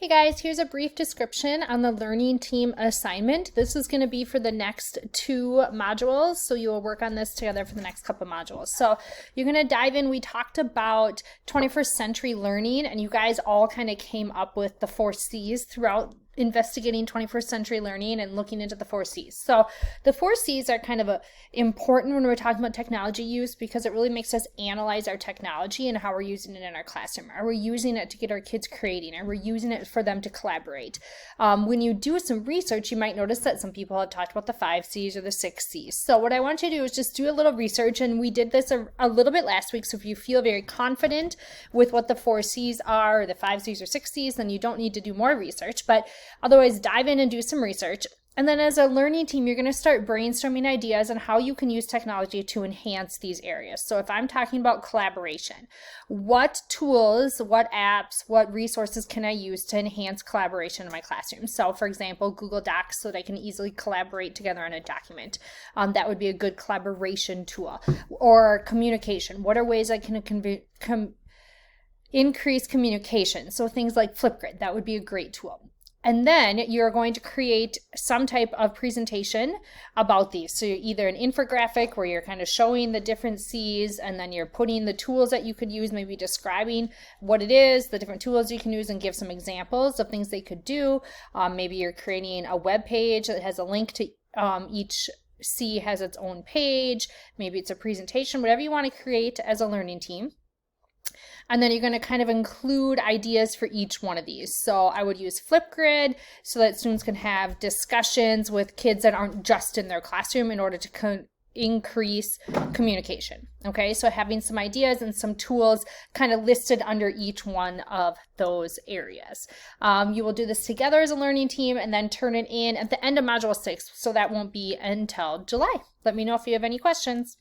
Hey guys, here's a brief description on the learning team assignment. This is going to be for the next two modules, so you will work on this together for the next couple modules. So you're going to dive in. We talked about 21st century learning, and you guys all kind of came up with the 4 C's throughout investigating 21st century learning and looking into the 4 C's. So the 4 C's are kind of important when we're talking about technology use because it really makes us analyze our technology and how we're using it in our classroom. Are we using it to get our kids creating? Are we using it for them to collaborate? When you do some research, you might notice that some people have talked about the 5 C's or the 6 C's. So what I want you to do is just do a little research, and we did this a little bit last week. So if you feel very confident with what the 4 C's are, or the 5 C's or 6 C's, then you don't need to do more research. But otherwise, dive in and do some research. And then as a learning team, you're going to start brainstorming ideas on how you can use technology to enhance these areas. So if I'm talking about collaboration, what tools, what apps, what resources can I use to enhance collaboration in my classroom? So for example, Google Docs, so that I can easily collaborate together on a document. That would be a good collaboration tool. Or communication. What are ways I can increase communication? So things like Flipgrid, that would be a great tool. And then you're going to create some type of presentation about these. So you're either an infographic where you're kind of showing the different C's, and then you're putting the tools that you could use, maybe describing what it is, the different tools you can use, and give some examples of things they could do. Maybe you're creating a web page that has a link to each C has its own page. Maybe it's a presentation, whatever you want to create as a learning team. And then you're going to kind of include ideas for each one of these. So I would use Flipgrid so that students can have discussions with kids that aren't just in their classroom in order to increase communication. Okay, so having some ideas and some tools kind of listed under each one of those areas. You will do this together as a learning team and then turn it in at the end of Module 6. So that won't be until July. Let me know if you have any questions.